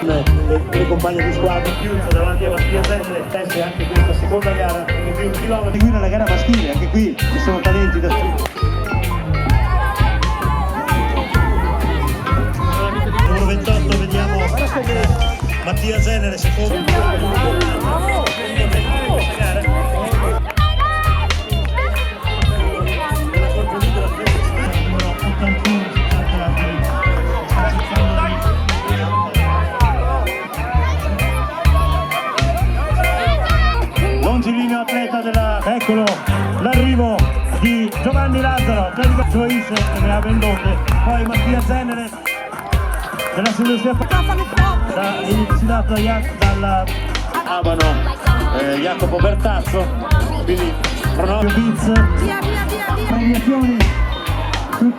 le compagne di squadra chiuso davanti a Mattia Zenere, tesse anche questa seconda gara di 1 chilometro. Qui nella gara maschile, anche qui ci sono talenti da numero 28, vediamo Mattia Zenere secondo. Longilineo atleta della... Eccolo l'arrivo di Giovanni Lazzaro, Joyce ne ha vendute, poi Mattia Zenere della Silvestre iniziato dalla Abano Jacopo Bertazzo, quindi pronostico Biz, premiazioni sul